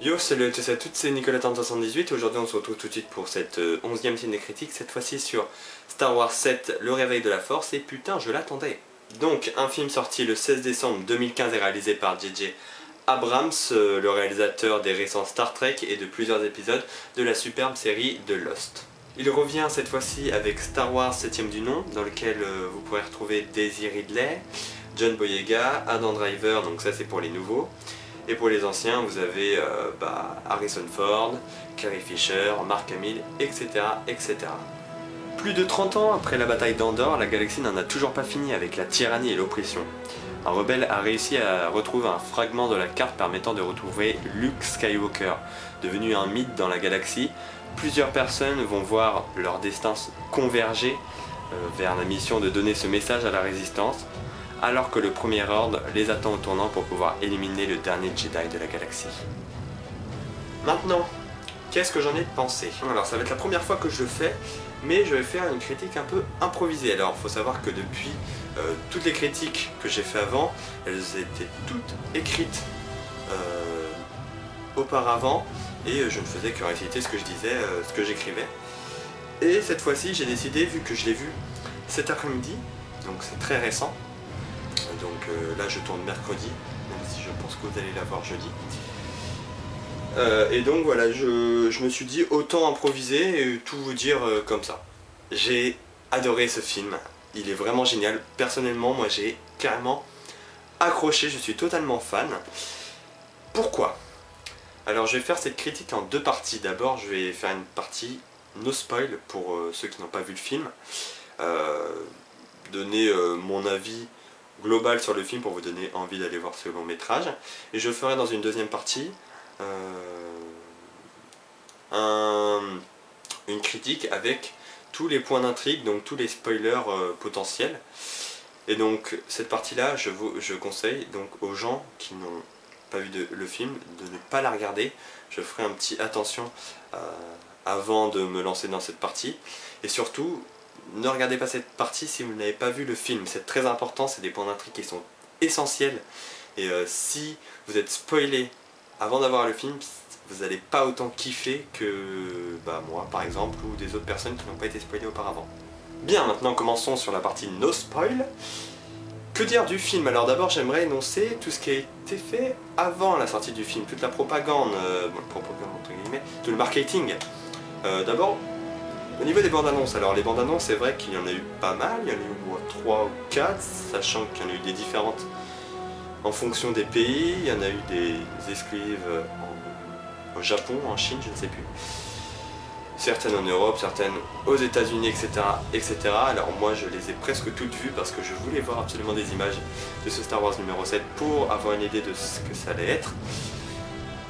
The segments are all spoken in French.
Yo, salut à tous et à toutes, c'est Nicolas 78 et aujourd'hui on se retrouve tout de suite pour cette 11e ciné-critique, cette fois-ci sur Star Wars 7, Le Réveil de la Force, et putain je l'attendais. Donc un film sorti le 16 décembre 2015 et réalisé par J.J. Abrams, le réalisateur des récents Star Trek et de plusieurs épisodes de la superbe série de Lost. Il revient cette fois-ci avec Star Wars 7ème du nom, dans lequel vous pourrez retrouver Daisy Ridley, John Boyega, Adam Driver, donc ça c'est pour les nouveaux. Et pour les anciens, vous avez Harrison Ford, Carrie Fisher, Mark Hamill, etc., etc. Plus de 30 ans après la bataille d'Andorre, la galaxie n'en a toujours pas fini avec la tyrannie et l'oppression. Un rebelle a réussi à retrouver un fragment de la carte permettant de retrouver Luke Skywalker. Devenu un mythe dans la galaxie, plusieurs personnes vont voir leur destin converger vers la mission de donner ce message à la résistance, alors que le Premier Ordre les attend au tournant pour pouvoir éliminer le dernier Jedi de la galaxie. Maintenant, qu'est-ce que j'en ai pensé? Alors ça va être la première fois que je le fais, mais je vais faire une critique un peu improvisée. Alors il faut savoir que depuis toutes les critiques que j'ai fait avant, elles étaient toutes écrites auparavant, et je ne faisais que réciter ce que je disais, ce que j'écrivais. Et cette fois-ci j'ai décidé, vu que je l'ai vu cet après-midi, donc c'est très récent, donc là je tourne mercredi, même si je pense que vous allez la voir jeudi. Et donc voilà, je me suis dit autant improviser et tout vous dire comme ça. J'ai adoré ce film, il est vraiment génial. Personnellement, moi j'ai carrément accroché, je suis totalement fan. Pourquoi? Alors je vais faire cette critique en deux parties. D'abord je vais faire une partie no spoil pour ceux qui n'ont pas vu le film. Donner mon avis global sur le film pour vous donner envie d'aller voir ce long métrage, et je ferai dans une deuxième partie une critique avec tous les points d'intrigue, donc tous les spoilers potentiels. Et donc cette partie là je conseille donc aux gens qui n'ont pas vu le film de ne pas la regarder. Je ferai un petit attention avant de me lancer dans cette partie, et surtout ne regardez pas cette partie si vous n'avez pas vu le film, c'est très important, c'est des points d'intrigue qui sont essentiels, et si vous êtes spoilé avant d'avoir le film, vous n'allez pas autant kiffer que moi par exemple, ou des autres personnes qui n'ont pas été spoilées auparavant. Bien, maintenant commençons sur la partie no spoil. Que dire du film? Alors d'abord j'aimerais énoncer tout ce qui a été fait avant la sortie du film, toute la propagande, propagande entre guillemets, tout le marketing. D'abord, au niveau des bandes annonces, alors les bandes annonces, c'est vrai qu'il y en a eu pas mal, il y en a eu au moins 3 ou 4, sachant qu'il y en a eu des différentes en fonction des pays, il y en a eu des exclusives au Japon, en Chine, je ne sais plus. Certaines en Europe, certaines aux États-Unis, etc., etc. Alors moi je les ai presque toutes vues parce que je voulais voir absolument des images de ce Star Wars numéro 7 pour avoir une idée de ce que ça allait être.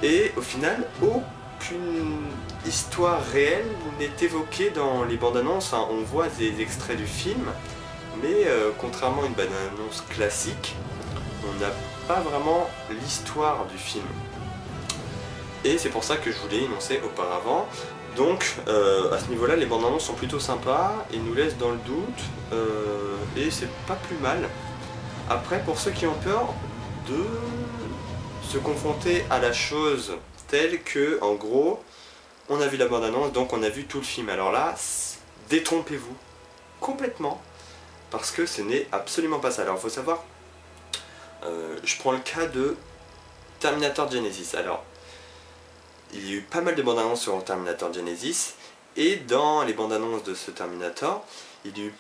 Et au final, aucune histoire réelle n'est évoquée dans les bandes annonces. On voit des extraits du film, mais contrairement à une bande annonce classique, on n'a pas vraiment l'histoire du film. Et c'est pour ça que je voulais énoncer auparavant. Donc à ce niveau là, les bandes annonces sont plutôt sympas, ils nous laissent dans le doute, et c'est pas plus mal. Après, pour ceux qui ont peur de se confronter à la chose telle que, en gros, on a vu la bande-annonce, donc on a vu tout le film. Alors là, détrompez-vous complètement, parce que ce n'est absolument pas ça. Alors il faut savoir, je prends le cas de Terminator Genesis. Alors, il y a eu pas mal de bandes-annonces sur Terminator Genesis, et dans les bandes-annonces de ce Terminator, il y a eu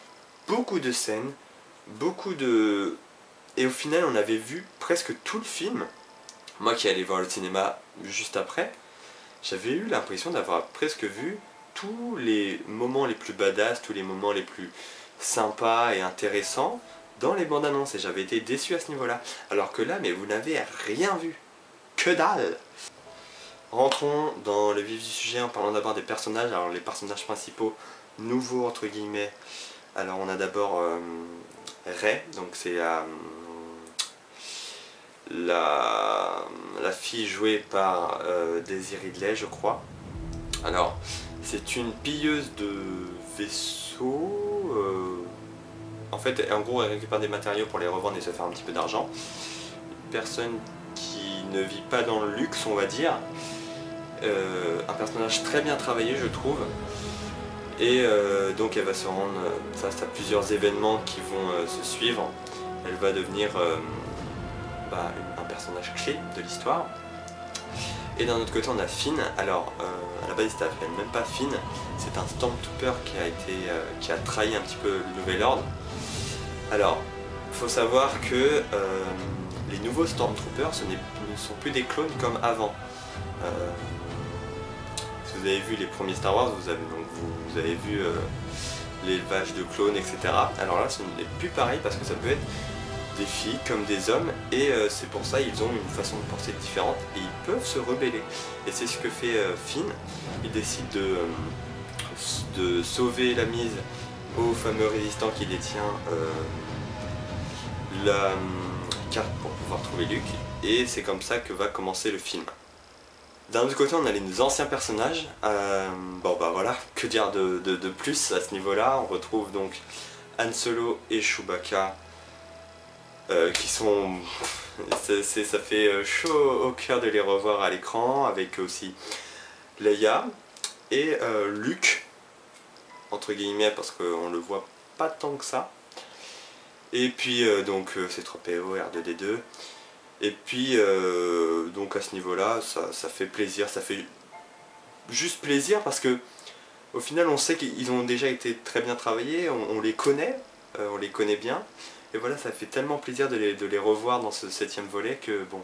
beaucoup de scènes, et au final on avait vu presque tout le film. Moi qui allais voir le cinéma juste après, j'avais eu l'impression d'avoir presque vu tous les moments les plus badass, tous les moments les plus sympas et intéressants dans les bandes annonces, et j'avais été déçu à ce niveau-là. Alors que là, mais vous n'avez rien vu. Que dalle! Rentrons dans le vif du sujet en parlant d'abord des personnages. Alors les personnages principaux, nouveaux entre guillemets. Alors on a d'abord Rey, donc c'est la fille jouée par Daisy Ridley, je crois. Alors, c'est une pilleuse de vaisseaux. En fait, en gros, elle récupère des matériaux pour les revendre et se faire un petit peu d'argent. Une personne qui ne vit pas dans le luxe, on va dire. un personnage très bien travaillé je trouve. Et donc elle va se rendre face à plusieurs événements qui vont se suivre. Elle va devenir un personnage clé de l'histoire. Et d'un autre côté on a Finn. Alors à la base il s'appelle même pas Finn, c'est un Stormtrooper qui a trahi un petit peu le nouvel ordre. Alors il faut savoir que les nouveaux Stormtroopers ne sont plus des clones comme avant. Si vous avez vu les premiers Star Wars, vous avez vu l'élevage de clones, etc. Alors là, ce n'est plus pareil parce que ça peut être des filles comme des hommes et c'est pour ça ils ont une façon de penser différente et ils peuvent se rebeller. Et c'est ce que fait Finn. Il décide de sauver la mise au fameux résistant qui détient la carte pour pouvoir trouver Luke. Et c'est comme ça que va commencer le film. D'un autre côté on a les anciens personnages, voilà, que dire de plus à ce niveau-là. On retrouve donc Han Solo et Chewbacca qui sont... ça fait chaud au cœur de les revoir à l'écran, avec aussi Leia et Luke, entre guillemets parce qu'on le voit pas tant que ça. Et puis donc C-3PO, R2-D2. Et puis donc à ce niveau-là, ça fait plaisir, ça fait juste plaisir parce que au final on sait qu'ils ont déjà été très bien travaillés, on les connaît bien. Et voilà, ça fait tellement plaisir de les revoir dans ce 7e volet que bon.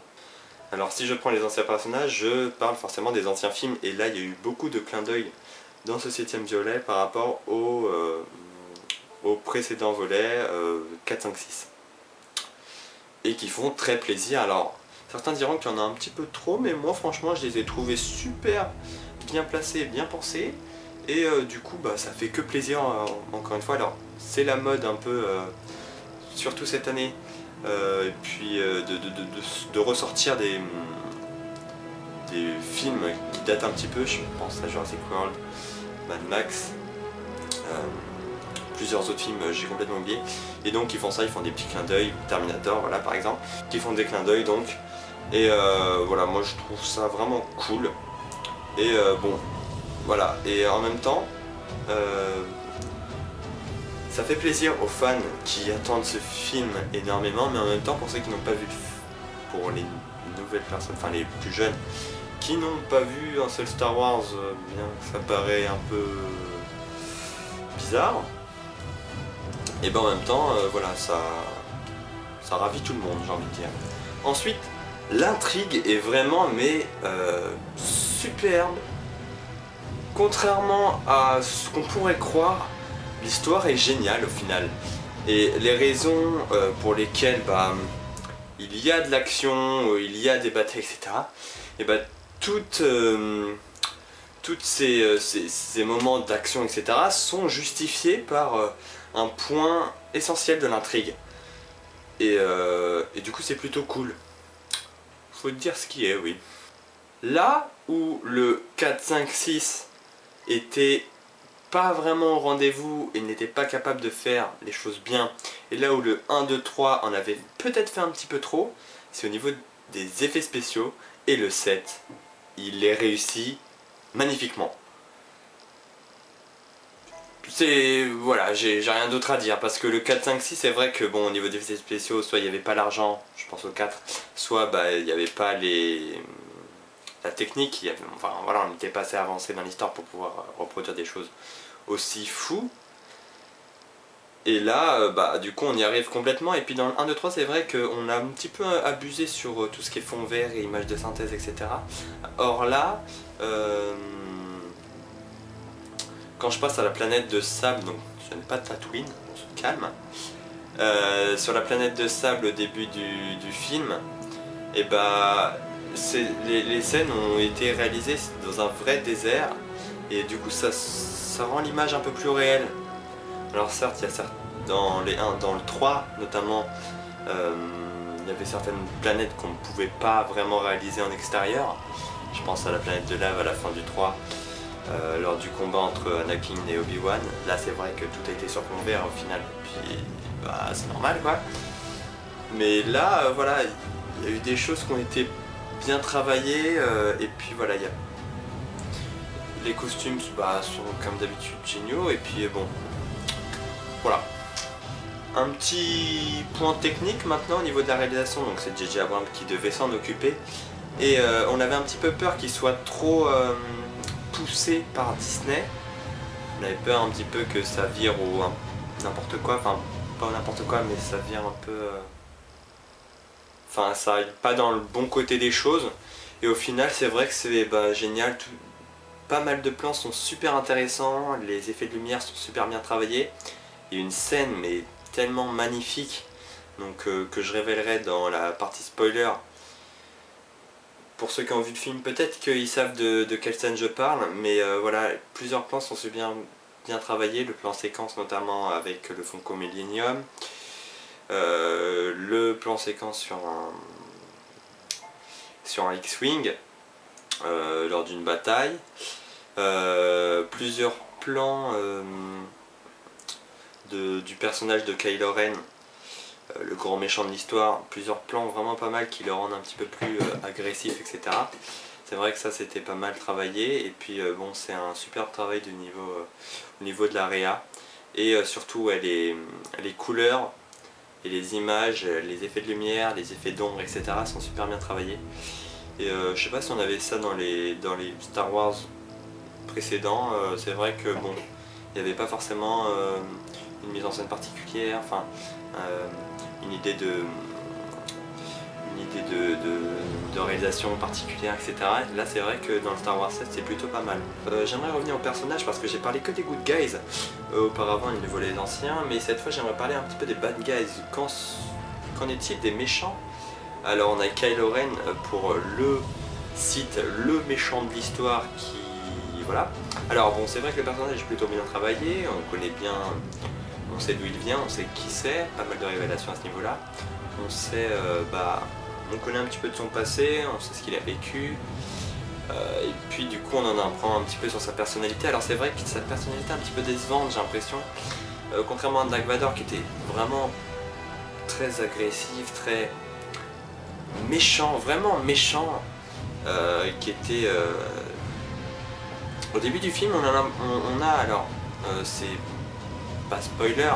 Alors si je prends les anciens personnages, je parle forcément des anciens films. Et là il y a eu beaucoup de clins d'œil dans ce 7e volet par rapport au précédent volet 4, 5, 6. Et qui font très plaisir. Alors certains diront qu'il y en a un petit peu trop, mais moi franchement je les ai trouvés super bien placés, bien pensés. Et du coup ça fait que plaisir encore une fois. Alors c'est la mode un peu, surtout cette année, et puis de ressortir des films qui datent un petit peu. Je pense à Jurassic World, Mad Max, plusieurs autres films j'ai complètement oublié. Et donc ils font ça, ils font des petits clins d'œil, Terminator voilà par exemple, qui font des clins d'œil donc. Et voilà, moi je trouve ça vraiment cool. Et bon, voilà, et en même temps, ça fait plaisir aux fans qui attendent ce film énormément, mais en même temps pour ceux qui n'ont pas vu, pour les nouvelles personnes, enfin les plus jeunes, qui n'ont pas vu un seul Star Wars, bien que ça paraît un peu bizarre, et ben en même temps, voilà, ça ravit tout le monde, j'ai envie de dire. Ensuite, l'intrigue est vraiment superbe. Contrairement à ce qu'on pourrait croire, l'histoire est géniale au final. Et les raisons pour lesquelles il y a de l'action, il y a des batailles, etc. Et toutes ces moments d'action, etc. sont justifiés par un point essentiel de l'intrigue. Et du coup c'est plutôt cool. Faut dire ce qui est, oui. Là où le 4, 5, 6 était pas vraiment au rendez-vous et n'était pas capable de faire les choses bien, et là où le 1, 2, 3 en avait peut-être fait un petit peu trop, c'est au niveau des effets spéciaux. Et le 7, il les réussit magnifiquement. Voilà, j'ai rien d'autre à dire, parce que le 4, 5, 6 c'est vrai que bon, au niveau des effets spéciaux, soit il n'y avait pas l'argent, je pense au 4, soit il n'y avait pas la technique, enfin voilà, on n'était pas assez avancé dans l'histoire pour pouvoir reproduire des choses aussi fous. Et là, du coup on y arrive complètement. Et puis dans le 1, 2, 3 c'est vrai qu'on a un petit peu abusé sur tout ce qui est fond vert et images de synthèse, etc. Or là, quand je passe à la planète de sable, donc ce n'est pas Tatooine, on se calme, sur la planète de sable au début du film, et les scènes ont été réalisées dans un vrai désert, et du coup ça rend l'image un peu plus réelle. Alors certes, il y a dans le 3 notamment, il y avait certaines planètes qu'on ne pouvait pas vraiment réaliser en extérieur. Je pense à la planète de lave à la fin du 3, lors du combat entre Anakin et Obi-Wan. Là c'est vrai que tout a été sur fond vert au final, puis c'est normal quoi. Mais là, voilà, il y a eu des choses qui ont été bien travaillées, et puis voilà, il y a Les costumes bah, sont comme d'habitude géniaux, et puis bon, voilà. Un petit point technique maintenant au niveau de la réalisation, donc c'est J.J. Abrams qui devait s'en occuper, et on avait un petit peu peur qu'il soit trop poussé par Disney. On avait peur un petit peu que ça vire au n'importe quoi, enfin pas n'importe quoi, mais ça vire un peu... Enfin ça aille pas dans le bon côté des choses, et au final c'est vrai que c'est génial. Pas mal de plans sont super intéressants, les effets de lumière sont super bien travaillés. Il y a une scène mais tellement magnifique, donc que je révélerai dans la partie spoiler. Pour ceux qui ont vu le film, peut-être qu'ils savent de quelle scène je parle, mais voilà, plusieurs plans sont super bien travaillés, le plan séquence notamment avec le Funko Millennium, le plan séquence sur un X-Wing lors d'une bataille, plusieurs plans du personnage de Kylo Ren, le grand méchant de l'histoire, plusieurs plans vraiment pas mal qui le rendent un petit peu plus agressif, etc. C'est vrai que ça c'était pas mal travaillé, et puis bon, c'est un super travail au niveau de la réa, et surtout les couleurs et les images, les effets de lumière, les effets d'ombre, etc. sont super bien travaillés. Et je sais pas si on avait ça dans les Star Wars précédents. C'est vrai que bon, il n'y avait pas forcément une mise en scène particulière, enfin une idée de réalisation particulière, etc. Et là c'est vrai que dans le Star Wars 7 c'est plutôt pas mal. J'aimerais revenir au personnage parce que j'ai parlé que des good guys auparavant, il me volait les anciens, mais cette fois j'aimerais parler un petit peu des bad guys. Qu'en est-il des méchants? Alors on a Kylo Ren pour le site, le méchant de l'histoire qui... voilà. Alors bon, c'est vrai que le personnage est plutôt bien travaillé, on connaît bien, on sait d'où il vient, on sait qui c'est, pas mal de révélations à ce niveau-là. On sait, on connaît un petit peu de son passé, on sait ce qu'il a vécu. Et puis du coup on en apprend un petit peu sur sa personnalité. Alors c'est vrai que sa personnalité est un petit peu décevante, j'ai l'impression. Contrairement à Dark Vador qui était vraiment très agressif, très méchant, vraiment méchant, qui était... Au début du film on a alors, c'est pas spoiler,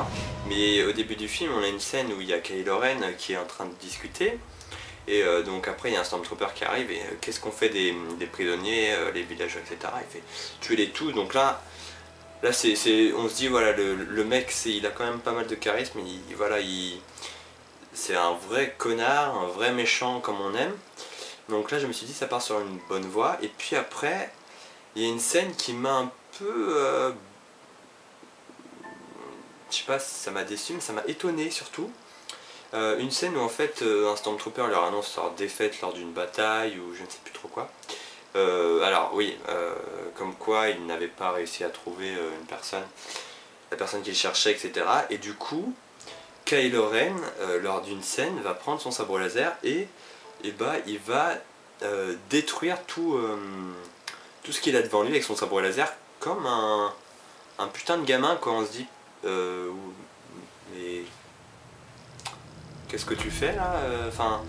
mais au début du film on a une scène où il y a Kylo Ren qui est en train de discuter. Et donc après il y a un Stormtrooper qui arrive et qu'est-ce qu'on fait des prisonniers, les villageois, etc. Il fait tuez-les tous. Donc là on se dit voilà, le mec il a quand même pas mal de charisme, c'est un vrai connard, un vrai méchant comme on aime. Donc là je me suis dit ça part sur une bonne voie. Et puis après il y a une scène qui m'a un peu... je sais pas si ça m'a déçu, mais ça m'a étonné surtout. Une scène où en fait un Stormtrooper leur annonce leur défaite lors d'une bataille ou je ne sais plus trop quoi. Alors oui, comme quoi il n'avait pas réussi à trouver la personne qu'il cherchait, etc. Et du coup, Kylo Ren, lors d'une scène, va prendre son sabre laser et il va détruire tout ce qu'il a devant lui avec son sabre laser, comme un putain de gamin quand on se dit mais qu'est-ce que tu fais là? Enfin,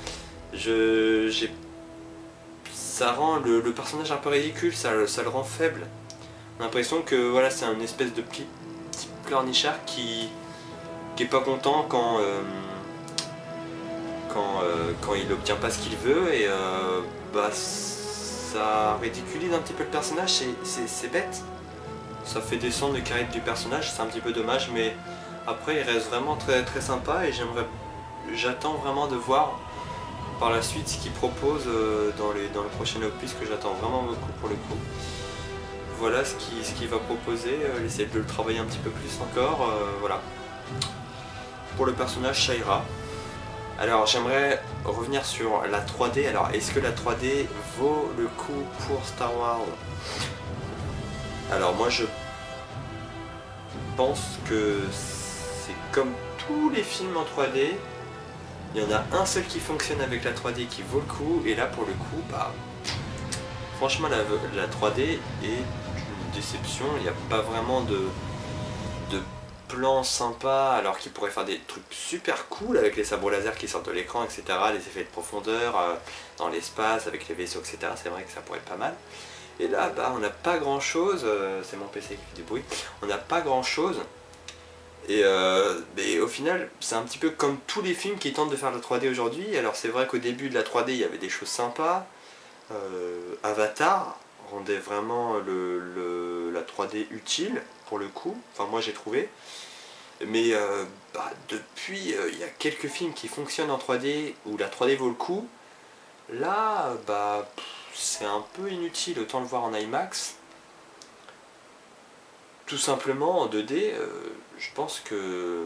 ça rend le personnage un peu ridicule, ça le rend faible. On a l'impression que voilà, c'est un espèce de petit pleurnichard qui est pas content quand il obtient pas ce qu'il veut, et ça ridiculise un petit peu le personnage, c'est bête. Ça fait descendre le charisme du personnage, c'est un petit peu dommage, mais après il reste vraiment très très sympa et j'attends vraiment de voir par la suite ce qu'il propose dans le prochain opus, que j'attends vraiment beaucoup pour le coup. Voilà ce qu'il va proposer, essayer de le travailler un petit peu plus encore, voilà. Pour le personnage, ça ira. Alors j'aimerais revenir sur la 3D. Alors est-ce que la 3D vaut le coup pour Star Wars? Alors moi je pense que c'est comme tous les films en 3D, il y en a un seul qui fonctionne avec la 3D qui vaut le coup, et là pour le coup, franchement la 3D est une déception. Il n'y a pas vraiment de plan sympa, alors qu'ils pourraient faire des trucs super cool avec les sabres laser qui sortent de l'écran, etc. Les effets de profondeur dans l'espace avec les vaisseaux, etc. C'est vrai que ça pourrait être pas mal. Et là, bah, on n'a pas grand chose, c'est mon PC qui fait du bruit, on n'a pas grand chose. Et mais au final, c'est un petit peu comme tous les films qui tentent de faire de la 3D aujourd'hui. Alors c'est vrai qu'au début de la 3D, il y avait des choses sympas. Avatar rendait vraiment la 3D utile pour le coup, enfin moi j'ai trouvé. Mais bah, depuis, il y a quelques films qui fonctionnent en 3D, où la 3D vaut le coup. Là, bah, c'est un peu inutile, autant le voir en IMAX. Tout simplement en 2D, je pense que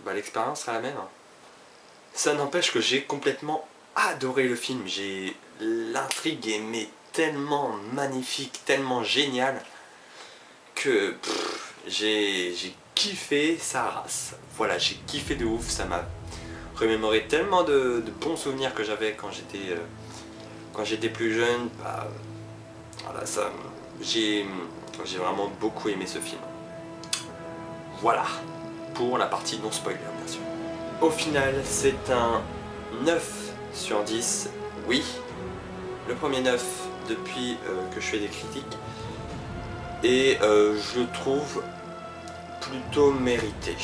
bah, l'expérience sera la même. Ça n'empêche que j'ai complètement adoré le film. L'intrigue est mais tellement magnifique, tellement géniale que j'ai kiffé sa race. Voilà, j'ai kiffé de ouf. Ça m'a remémoré tellement de bons souvenirs que j'avais quand j'étais plus jeune. Bah, voilà, j'ai vraiment beaucoup aimé ce film. Voilà, pour la partie non spoiler bien sûr. Au final, c'est un 9 sur 10, oui. Le premier 9 depuis que je fais des critiques. Et je le trouve plutôt mérité.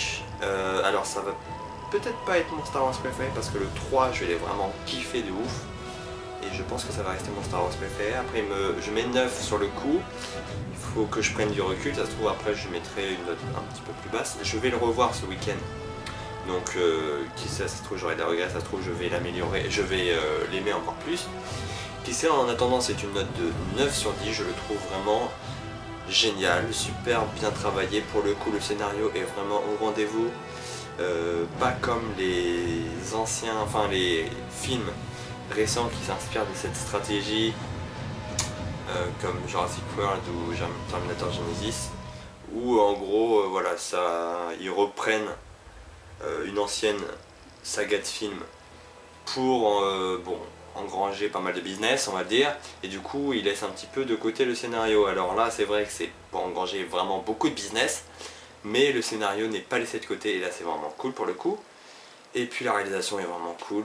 Alors ça va peut-être pas être mon Star Wars préféré parce que le 3 je l'ai vraiment kiffé de ouf. Et je pense que ça va rester mon Star Wars préféré. Après je mets 9 sur le coup. Il faut que je prenne du recul. Ça se trouve après je mettrai une note un petit peu plus basse. Je vais le revoir ce week-end. Donc qui sait, ça se trouve j'aurai des regrets, ça se trouve je vais l'améliorer, je vais l'aimer encore plus. Qui sait, en attendant c'est une note de 9 sur 10, je le trouve vraiment génial, super bien travaillé. Pour le coup le scénario est vraiment au rendez-vous. Pas comme les anciens, enfin les films récents qui s'inspirent de cette stratégie comme Jurassic World ou Terminator Genesis, où en gros voilà, ils reprennent une ancienne saga de films pour bon, engranger pas mal de business on va dire, et du coup ils laissent un petit peu de côté le scénario. Alors là c'est vrai que c'est pour engranger vraiment beaucoup de business, mais le scénario n'est pas laissé de côté et là c'est vraiment cool pour le coup. Et puis la réalisation est vraiment cool.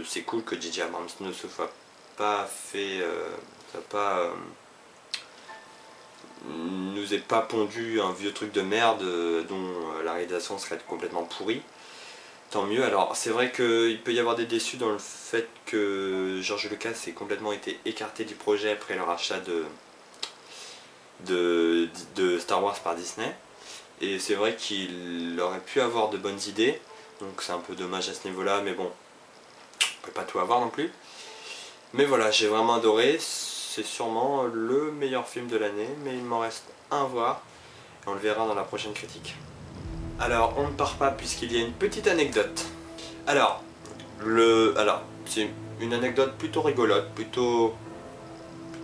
C'est cool que J.J. Abrams ne se soit pas fait nous ait pas pondu un vieux truc de merde dont la réalisation serait complètement pourrie. Tant mieux. Alors c'est vrai qu'il peut y avoir des déçus dans le fait que George Lucas ait complètement été écarté du projet après le rachat de Star Wars par Disney. Et c'est vrai qu'il aurait pu avoir de bonnes idées, donc c'est un peu dommage à ce niveau-là, mais bon, on peut pas tout avoir non plus. Mais voilà, j'ai vraiment adoré, c'est sûrement le meilleur film de l'année, mais il m'en reste un à voir, et on le verra dans la prochaine critique. Alors, on ne part pas puisqu'il y a une petite anecdote. Alors, c'est une anecdote plutôt rigolote, plutôt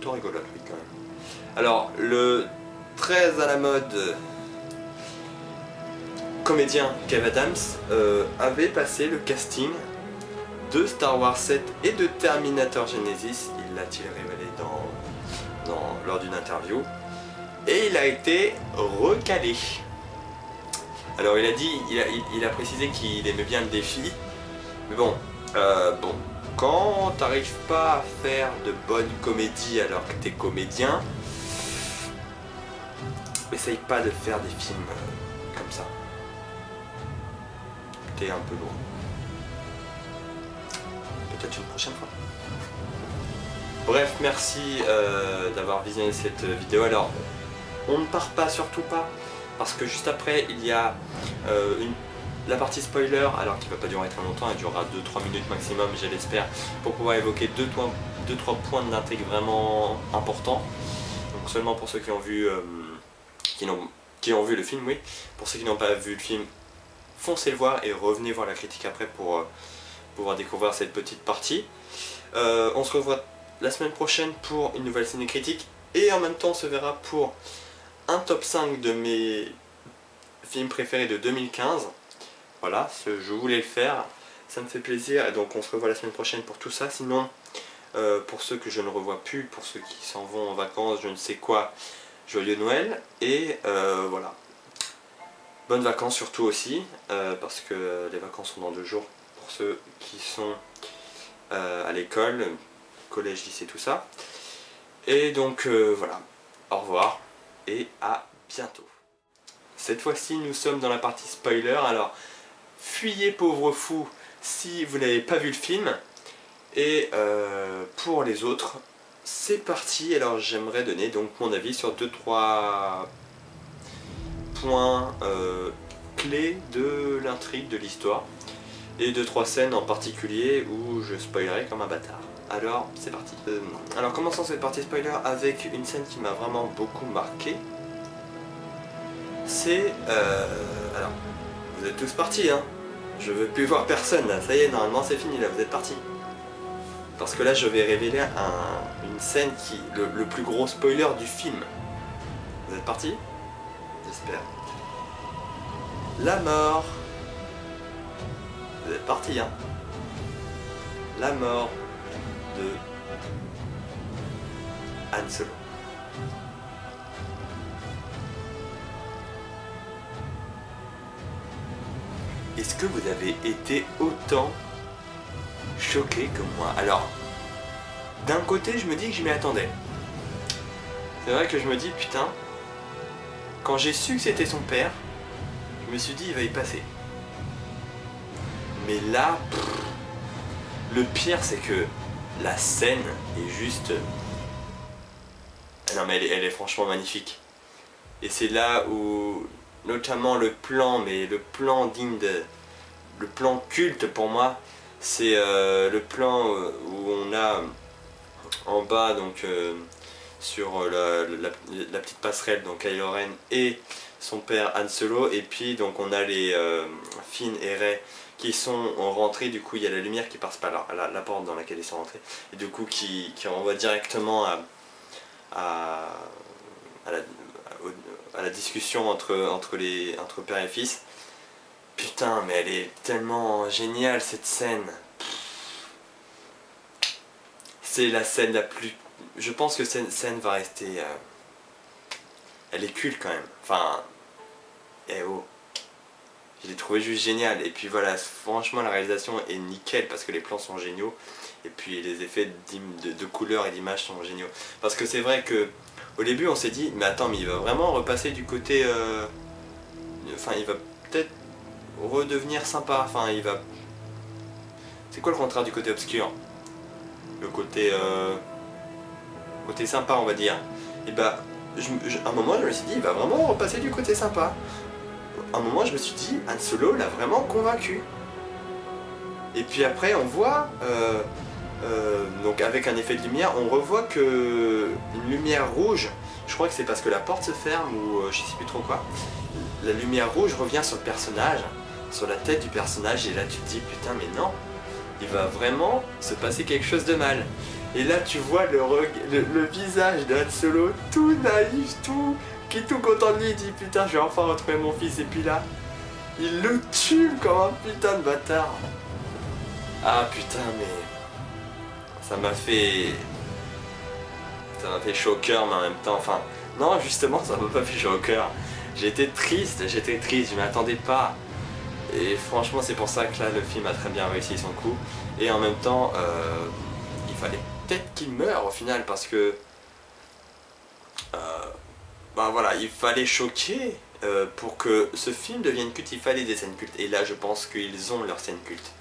rigolote, oui, quand même. Alors, le très à la mode comédien Kev Adams avait passé le casting de Star Wars 7 et de Terminator Genesis. Il l'a-t-il révélé lors d'une interview. Et il a été recalé. Alors il a précisé qu'il aimait bien le défi. Mais bon, quand t'arrives pas à faire de bonnes comédies alors que t'es comédien, essaye pas de faire des films comme ça. T'es un peu lourd. Peut-être une prochaine fois. Bref, merci d'avoir visionné cette vidéo. Alors, on ne part pas, surtout pas, parce que juste après, il y a la partie spoiler, alors qui ne va pas durer très longtemps, elle durera 2-3 minutes maximum, je l'espère, pour pouvoir évoquer 2-3 points d'intrigue vraiment importants. Donc seulement pour ceux qui ont vu, qui ont vu le film, oui. Pour ceux qui n'ont pas vu le film, foncez le voir et revenez voir la critique après pour pouvoir découvrir cette petite partie. On se revoit la semaine prochaine pour une nouvelle ciné critique et en même temps on se verra pour un top 5 de mes films préférés de 2015. Voilà, je voulais le faire, ça me fait plaisir et donc on se revoit la semaine prochaine pour tout ça. Sinon, pour ceux que je ne revois plus, pour ceux qui s'en vont en vacances, je ne sais quoi, joyeux Noël et voilà. Bonnes vacances surtout aussi, parce que les vacances sont dans 2 jours pour ceux qui sont à l'école, collège, lycée, tout ça. Et donc voilà, au revoir et à bientôt. Cette fois-ci nous sommes dans la partie spoiler, alors fuyez pauvre fou si vous n'avez pas vu le film. Et pour les autres, c'est parti. Alors j'aimerais donner donc mon avis sur 2-3 points clés de l'intrigue, de l'histoire. Et 2-3 scènes en particulier où je spoilerai comme un bâtard. Alors c'est parti. Alors commençons cette partie spoiler avec une scène qui m'a vraiment beaucoup marqué. C'est... alors, vous êtes tous partis hein. Je veux plus voir personne là, ça y est, normalement c'est fini là, vous êtes partis. Parce que là je vais révéler une scène qui... le plus gros spoiler du film. Vous êtes partis? J'espère. La mort. Vous êtes partis hein. La mort de Han Solo. Est-ce que vous avez été autant choqué que moi? Alors, d'un côté je me dis que je m'y attendais. C'est vrai que je me dis putain, quand j'ai su que c'était son père, je me suis dit il va y passer. Mais là, le pire c'est que la scène est juste... Non mais elle est franchement magnifique. Et c'est là où, notamment le plan, mais le plan digne de... Le plan culte pour moi, c'est le plan où on a en bas, donc sur la petite passerelle, donc Kylo Ren et son père Han Solo, et puis donc on a les Finn et Rey qui sont rentrés, du coup il y a la lumière qui passe par la porte dans laquelle ils sont rentrés, et du coup qui renvoie directement à la discussion entre père et fils. Putain, mais elle est tellement géniale cette scène. C'est la scène la plus... Je pense que cette scène va rester... Elle est culte quand même. Enfin... Eh oh. Je l'ai trouvé juste génial. Et puis voilà, franchement la réalisation est nickel parce que les plans sont géniaux. Et puis les effets de couleurs et d'image sont géniaux. Parce que c'est vrai que au début on s'est dit, mais attends, mais il va vraiment repasser du côté... Enfin, il va peut-être redevenir sympa. Enfin, il va... C'est quoi le contraire du côté obscur? Le côté... côté sympa, on va dire. Et bah, à un moment je me suis dit, il va vraiment repasser du côté sympa. À un moment je me suis dit, Han Solo l'a vraiment convaincu. Et puis après on voit, donc avec un effet de lumière, on revoit que une lumière rouge, je crois que c'est parce que la porte se ferme ou je sais plus trop quoi, la lumière rouge revient sur le personnage, sur la tête du personnage, et là tu te dis putain mais non, il va vraiment se passer quelque chose de mal. Et là tu vois le visage de Han Solo tout naïf, qui est tout content de lui, il dit putain je vais enfin retrouver mon fils, et puis là il le tue comme un putain de bâtard. Ah putain mais ça m'a fait chaud au cœur, mais en même temps, enfin non justement ça m'a pas fait chaud au cœur. J'étais triste, je m'attendais pas. Et franchement c'est pour ça que là le film a très bien réussi son coup. Et en même temps il fallait peut-être qu'il meure au final, parce que ben voilà, il fallait choquer pour que ce film devienne culte, il fallait des scènes cultes. Et là je pense qu'ils ont leurs scènes cultes.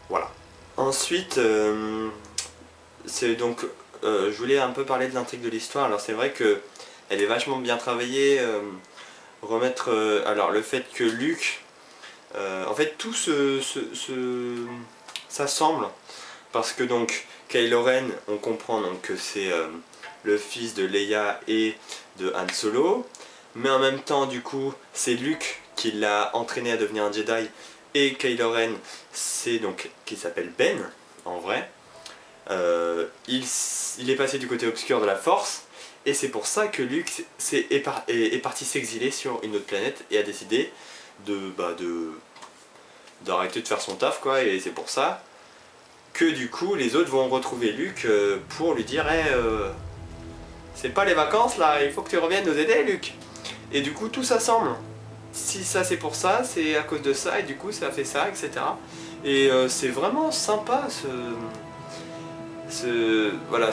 Voilà. Ensuite, c'est donc, je voulais un peu parler de l'intrigue de l'histoire. Alors c'est vrai que elle est vachement bien travaillée. Remettre, alors le fait que Luke, en fait tout s'assemble, parce que donc Kylo Ren, on comprend donc que c'est le fils de Leia et de Han Solo, mais en même temps du coup c'est Luke qui l'a entraîné à devenir un Jedi, et Kylo Ren c'est donc, qui s'appelle Ben en vrai, il est passé du côté obscur de la Force, et c'est pour ça que Luke est parti s'exiler sur une autre planète et a décidé d'arrêter de faire son taf quoi, et c'est pour ça que du coup les autres vont retrouver Luke pour lui dire hey, c'est pas les vacances là, il faut que tu reviennes nous aider Luke. Et du coup tout s'assemble. Si ça c'est pour ça, c'est à cause de ça, et du coup ça fait ça, etc. Et c'est vraiment sympa voilà,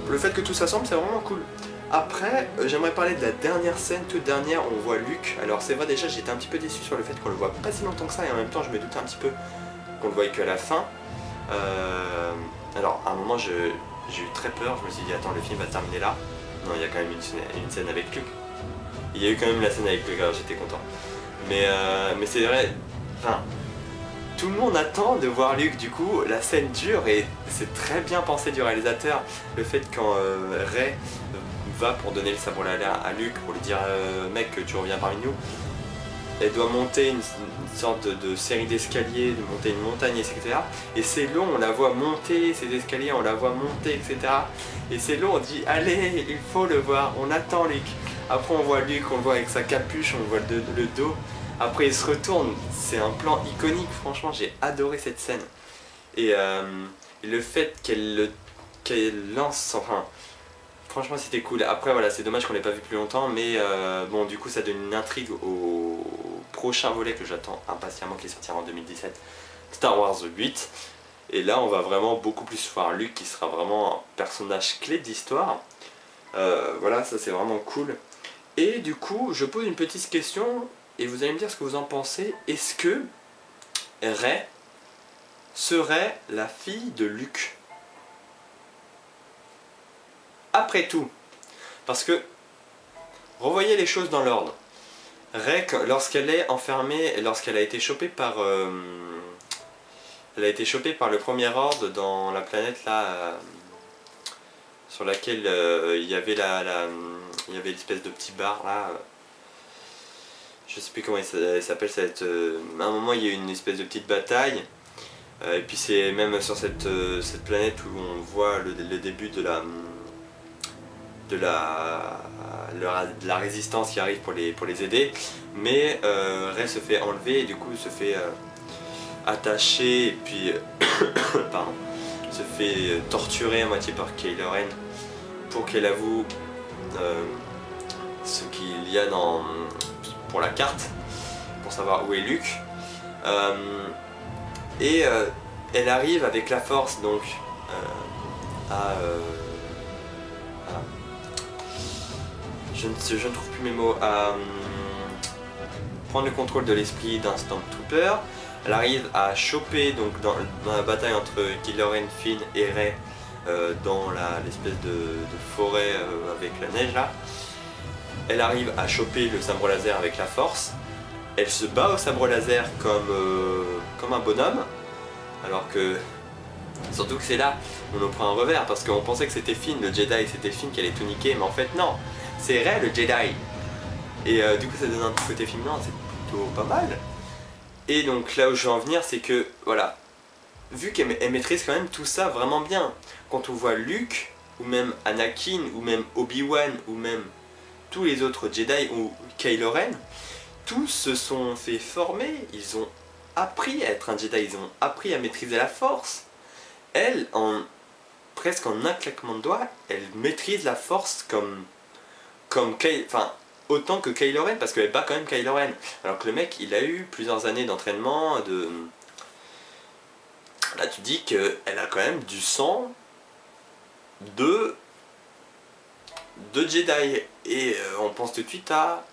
le fait que tout s'assemble, c'est vraiment cool. Après, j'aimerais parler de la dernière scène, toute dernière, où on voit Luke. Alors c'est vrai, déjà j'étais un petit peu déçu sur le fait qu'on le voit pas si longtemps que ça, et en même temps je me doutais un petit peu qu'on le voyait qu'à la fin. Alors à un moment j'ai eu très peur, je me suis dit attends, le film va terminer là. Non, il y a quand même une scène avec Luke. Il y a eu quand même la scène avec Luke, alors j'étais content. Mais c'est vrai, enfin, tout le monde attend de voir Luke, du coup la scène dure et c'est très bien pensé du réalisateur. Le fait quand Rey va pour donner le sabre laser à Luke, pour lui dire mec, tu reviens parmi nous, elle doit monter une sorte de série d'escaliers, de monter une montagne, etc. Et c'est long, on la voit monter ces escaliers, on la voit monter, etc. Et c'est long, on dit allez, il faut le voir, on attend Luke. Après on voit Luke, on le voit avec sa capuche, on voit le dos. Après il se retourne, c'est un plan iconique, franchement j'ai adoré cette scène. Et le fait qu'elle lance, enfin, franchement c'était cool. Après voilà, c'est dommage qu'on l'ait pas vu plus longtemps, mais bon, du coup ça donne une intrigue au prochain volet que j'attends impatiemment, qui sortira en 2017, Star Wars 8. Et là on va vraiment beaucoup plus voir Luke, qui sera vraiment un personnage clé d'histoire. Voilà, ça c'est vraiment cool. Et du coup je pose une petite question et vous allez me dire ce que vous en pensez. Est-ce que Rey serait la fille de Luke? Après tout, parce que revoyez les choses dans l'ordre. Rey, lorsqu'elle est enfermée, lorsqu'elle a été chopée par elle a été chopée par le Premier Ordre dans la planète là, sur laquelle il y avait il y avait l'espèce de petit bar là. Je sais plus comment il s'appelle. À un moment il y a eu une espèce de petite bataille. Et puis c'est même sur cette planète où on voit le début de la résistance qui arrive pour les aider. Mais Rey se fait enlever et du coup se fait attacher et puis pardon, se fait torturer à moitié par Kylo Ren pour qu'elle avoue ce qu'il y a pour la carte, pour savoir où est Luke. Elle arrive avec la force donc je ne trouve plus mes mots, à prendre le contrôle de l'esprit d'un Stormtrooper. Elle arrive à choper donc dans la bataille entre Kylo Ren, Finn et Rey dans l'espèce de forêt avec la neige là. Elle arrive à choper le sabre laser avec la force. Elle se bat au sabre laser comme un bonhomme. Alors que, surtout que c'est là où on en prend un revers, parce qu'on pensait que c'était Finn, le Jedi, c'était Finn qui allait tout niquer, mais en fait non, c'est Rey le Jedi. Et du coup ça donne un petit côté féminin, c'est plutôt pas mal. Et donc là où je veux en venir, c'est que, voilà, vu qu'elle maîtrise quand même tout ça vraiment bien, quand on voit Luke, ou même Anakin, ou même Obi-Wan, ou même tous les autres Jedi, ou Kylo Ren, tous se sont fait former, ils ont appris à être un Jedi, ils ont appris à maîtriser la force. Elle, presque en un claquement de doigts, elle maîtrise la force autant que Kylo Ren, parce qu'elle bat quand même Kylo Ren. Alors que le mec, il a eu plusieurs années d'entraînement, là tu dis qu'elle a quand même du sang de Jedi. Et on pense tout de suite à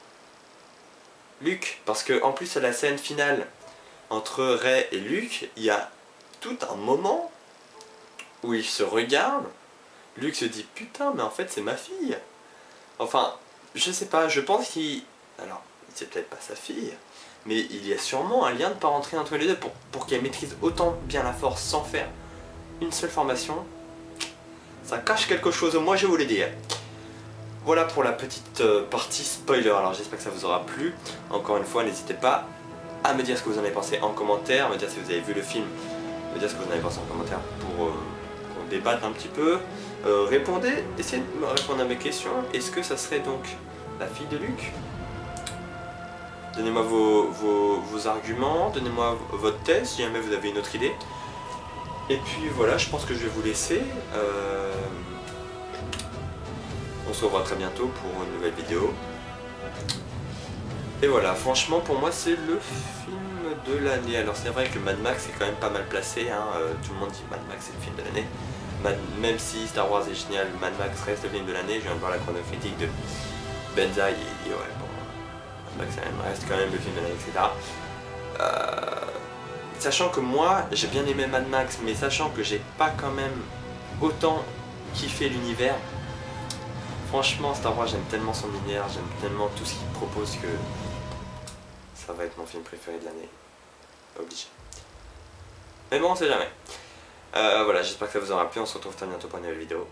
Luke, parce qu'en plus à la scène finale entre Rey et Luke, il y a tout un moment où ils se regardent. Luke se dit putain, mais en fait c'est ma fille. Enfin, je sais pas, je pense alors, c'est peut-être pas sa fille, mais il y a sûrement un lien de parenté entre les deux pour qu'elle maîtrise autant bien la force sans faire une seule formation. Ça cache quelque chose, moi je vous l'ai dit. Voilà pour la petite partie spoiler, alors j'espère que ça vous aura plu. Encore une fois, n'hésitez pas à me dire ce que vous en avez pensé en commentaire, me dire si vous avez vu le film, me dire ce que vous en avez pensé en commentaire pour qu'on débatte un petit peu. Répondez, essayez de me répondre à mes questions. Est-ce que ça serait donc la fille de Luke? Donnez-moi vos arguments, donnez-moi votre thèse si jamais vous avez une autre idée. Et puis voilà, je pense que je vais vous laisser. On se revoit très bientôt pour une nouvelle vidéo. Et voilà, franchement pour moi c'est le film de l'année. Alors c'est vrai que Mad Max est quand même pas mal placé, hein. Tout le monde dit Mad Max c'est le film de l'année. Même si Star Wars est génial, Mad Max reste le film de l'année. Je viens de voir la chronocritique de Benza, il dit ouais bon, Mad Max reste quand même le film de l'année, etc. Sachant que moi j'ai bien aimé Mad Max, mais sachant que j'ai pas quand même autant kiffé l'univers, franchement Star Wars j'aime tellement son univers, j'aime tellement tout ce qu'il propose que ça va être mon film préféré de l'année, obligé. Mais bon on sait jamais. Voilà, j'espère que ça vous aura plu, on se retrouve très bientôt pour une nouvelle vidéo.